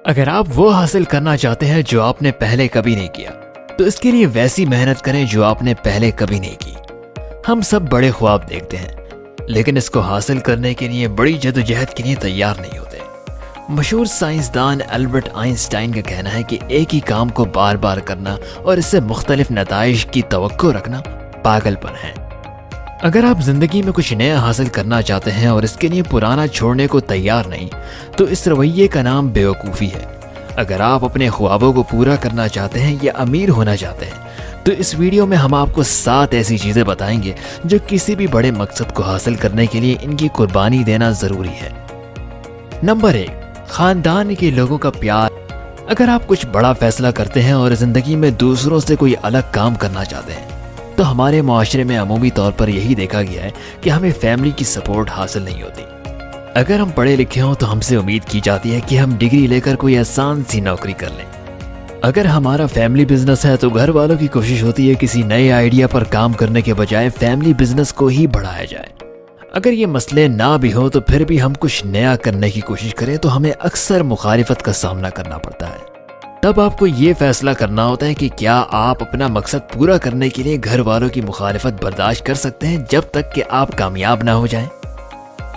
اگر آپ وہ حاصل کرنا چاہتے ہیں جو آپ نے پہلے کبھی نہیں کیا تو اس کے لیے ویسی محنت کریں جو آپ نے پہلے کبھی نہیں کی۔ ہم سب بڑے خواب دیکھتے ہیں لیکن اس کو حاصل کرنے کے لیے بڑی جدوجہد کے لیے تیار نہیں ہوتے۔ مشہور سائنسدان البرٹ آئنسٹائن کا کہنا ہے کہ ایک ہی کام کو بار بار کرنا اور اس سے مختلف نتائج کی توقع رکھنا پاگل پن ہے۔ اگر آپ زندگی میں کچھ نیا حاصل کرنا چاہتے ہیں اور اس کے لیے پرانا چھوڑنے کو تیار نہیں تو اس رویے کا نام بیوقوفی ہے۔ اگر آپ اپنے خوابوں کو پورا کرنا چاہتے ہیں یا امیر ہونا چاہتے ہیں تو اس ویڈیو میں ہم آپ کو 7 ایسی چیزیں بتائیں گے جو کسی بھی بڑے مقصد کو حاصل کرنے کے لیے ان کی قربانی دینا ضروری ہے۔ نمبر 1، خاندان کے لوگوں کا پیار۔ اگر آپ کچھ بڑا فیصلہ کرتے ہیں اور زندگی میں دوسروں سے کوئی الگ کام کرنا چاہتے ہیں تو ہمارے معاشرے میں عمومی طور پر یہی دیکھا گیا ہے کہ ہمیں فیملی کی سپورٹ حاصل نہیں ہوتی۔ اگر ہم پڑھے لکھے ہوں تو ہم سے امید کی جاتی ہے کہ ہم ڈگری لے کر کوئی آسان سی نوکری کر لیں۔ اگر ہمارا فیملی بزنس ہے تو گھر والوں کی کوشش ہوتی ہے کسی نئے آئیڈیا پر کام کرنے کے بجائے فیملی بزنس کو ہی بڑھایا جائے۔ اگر یہ مسئلے نہ بھی ہوں تو پھر بھی ہم کچھ نیا کرنے کی کوشش کریں تو ہمیں اکثر مخالفت کا سامنا کرنا پڑتا ہے۔ تب آپ کو یہ فیصلہ کرنا ہوتا ہے کہ کیا آپ اپنا مقصد پورا کرنے کے لیے گھر والوں کی مخالفت برداشت کر سکتے ہیں جب تک کہ آپ کامیاب نہ ہو جائیں۔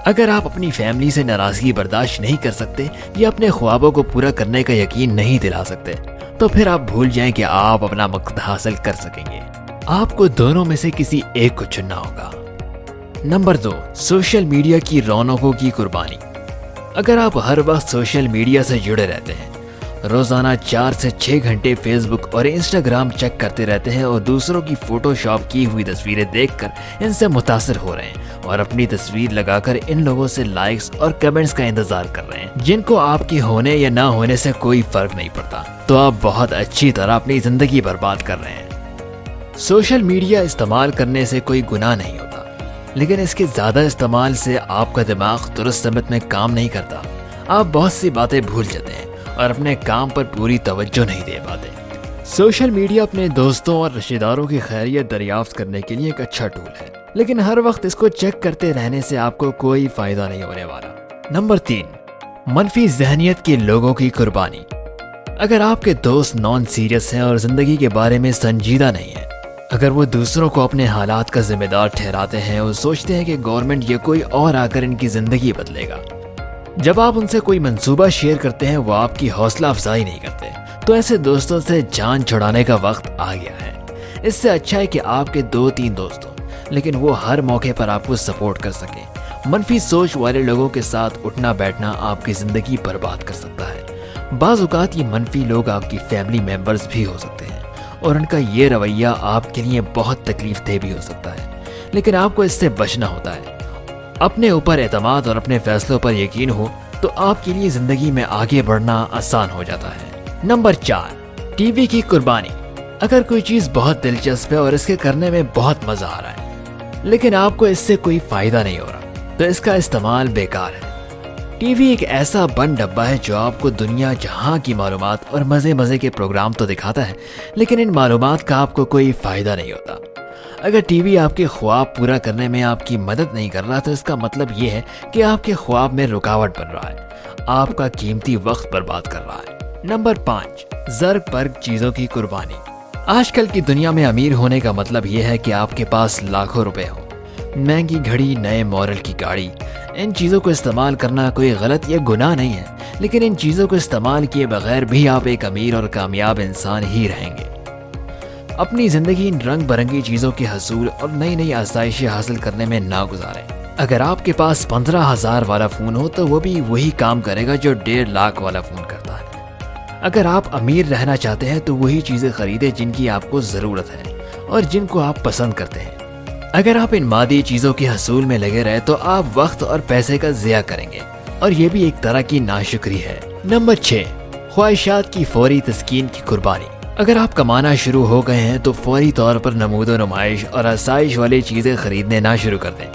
اگر آپ اپنی فیملی سے ناراضگی برداشت نہیں کر سکتے یا اپنے خوابوں کو پورا کرنے کا یقین نہیں دلا سکتے تو پھر آپ بھول جائیں کہ آپ اپنا مقصد حاصل کر سکیں گے۔ آپ کو دونوں میں سے کسی ایک کو چننا ہوگا۔ نمبر 2، سوشل میڈیا کی رونقوں کی قربانی۔ اگر آپ ہر وقت سوشل میڈیا سے جڑے رہتے ہیں، روزانہ 4 سے 6 گھنٹے فیس بک اور انسٹاگرام چیک کرتے رہتے ہیں اور دوسروں کی فوٹو شاپ کی ہوئی تصویریں دیکھ کر ان سے متاثر ہو رہے ہیں اور اپنی تصویر لگا کر ان لوگوں سے لائکس اور کمنٹس کا انتظار کر رہے ہیں جن کو آپ کے ہونے یا نہ ہونے سے کوئی فرق نہیں پڑتا، تو آپ بہت اچھی طرح اپنی زندگی برباد کر رہے ہیں۔ سوشل میڈیا استعمال کرنے سے کوئی گناہ نہیں ہوتا، لیکن اس کے زیادہ استعمال سے آپ کا دماغ درست سمت میں کام نہیں کرتا۔ آپ بہت سی باتیں بھول جاتے ہیں اور اپنے کام پر پوری توجہ نہیں دے پاتے۔ سوشل میڈیا اپنے دوستوں اور رشتہ داروں کی خیریت دریافت کرنے کے لیے ایک اچھا ٹول ہے، لیکن ہر وقت اس کو چیک کرتے رہنے سے آپ کو کوئی فائدہ نہیں ہونے والا۔ نمبر 3، منفی ذہنیت کے لوگوں کی قربانی۔ اگر آپ کے دوست نان سیریس ہیں اور زندگی کے بارے میں سنجیدہ نہیں ہیں، اگر وہ دوسروں کو اپنے حالات کا ذمہ دار ٹھہراتے ہیں اور سوچتے ہیں کہ گورنمنٹ یا کوئی اور آ کر ان کی زندگی بدلے گا، جب آپ ان سے کوئی منصوبہ شیئر کرتے ہیں وہ آپ کی حوصلہ افزائی نہیں کرتے، تو ایسے دوستوں سے جان چھڑانے کا وقت آ گیا ہے۔ اس سے اچھا ہے کہ آپ کے 2-3 دوست ہوں لیکن وہ ہر موقع پر آپ کو سپورٹ کر سکیں۔ منفی سوچ والے لوگوں کے ساتھ اٹھنا بیٹھنا آپ کی زندگی برباد کر سکتا ہے۔ بعض اوقات یہ منفی لوگ آپ کی فیملی ممبرز بھی ہو سکتے ہیں اور ان کا یہ رویہ آپ کے لیے بہت تکلیف دہ بھی ہو سکتا ہے، لیکن آپ کو اس سے بچنا ہوتا ہے۔ اپنے اوپر اعتماد اور اپنے فیصلوں پر یقین ہو تو آپ کے لیے زندگی میں آگے بڑھنا آسان ہو جاتا ہے۔ نمبر 4، ٹی وی کی قربانی۔ اگر کوئی چیز بہت دلچسپ ہے اور اس کے کرنے میں بہت مزہ آ رہا ہے لیکن آپ کو اس سے کوئی فائدہ نہیں ہو رہا تو اس کا استعمال بیکار ہے۔ ٹی وی ایک ایسا بند ڈبہ ہے جو آپ کو دنیا جہاں کی معلومات اور مزے کے پروگرام تو دکھاتا ہے لیکن ان معلومات کا آپ کو کوئی فائدہ نہیں ہوتا۔ اگر ٹی وی آپ کے خواب پورا کرنے میں آپ کی مدد نہیں کر رہا تو اس کا مطلب یہ ہے کہ آپ کے خواب میں رکاوٹ بن رہا ہے، آپ کا قیمتی وقت برباد کر رہا ہے۔ نمبر 5، زرق برق چیزوں کی قربانی۔ آج کل کی دنیا میں امیر ہونے کا مطلب یہ ہے کہ آپ کے پاس لاکھوں روپے ہوں، مہنگی گھڑی، نئے ماڈل کی گاڑی۔ ان چیزوں کو استعمال کرنا کوئی غلط یا گناہ نہیں ہے، لیکن ان چیزوں کو استعمال کیے بغیر بھی آپ ایک امیر اور کامیاب انسان ہی رہیں گے۔ اپنی زندگی ان رنگ برنگی چیزوں کے حصول اور نئی آسائشیں حاصل کرنے میں نہ گزاریں۔ اگر آپ کے پاس 15,000 والا فون ہو تو وہ بھی وہی کام کرے گا جو 1.5 لاکھ والا فون کرتا ہے۔ اگر آپ امیر رہنا چاہتے ہیں تو وہی چیزیں خریدیں جن کی آپ کو ضرورت ہے اور جن کو آپ پسند کرتے ہیں۔ اگر آپ ان مادی چیزوں کے حصول میں لگے رہے تو آپ وقت اور پیسے کا ضیاع کریں گے اور یہ بھی ایک طرح کی ناشکری ہے۔ نمبر 6، خواہشات کی فوری تسکین کی قربانی۔ اگر آپ کمانا شروع ہو گئے ہیں تو فوری طور پر نمود و نمائش اور آسائش والی چیزیں خریدنے نہ شروع کر دیں۔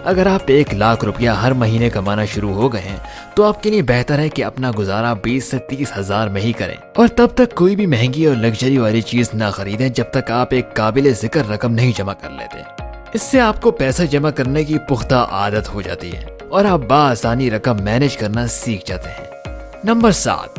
اگر آپ 1 لاکھ روپیہ ہر مہینے کمانا شروع ہو گئے ہیں تو آپ کے لیے بہتر ہے کہ اپنا گزارا 20 سے 30 ہزار میں ہی کریں اور تب تک کوئی بھی مہنگی اور لگژری والی چیز نہ خریدیں جب تک آپ ایک قابل ذکر رقم نہیں جمع کر لیتے۔ اس سے آپ کو پیسے جمع کرنے کی پختہ عادت ہو جاتی ہے اور آپ بآسانی رقم مینج کرنا سیکھ جاتے ہیں۔ نمبر 7،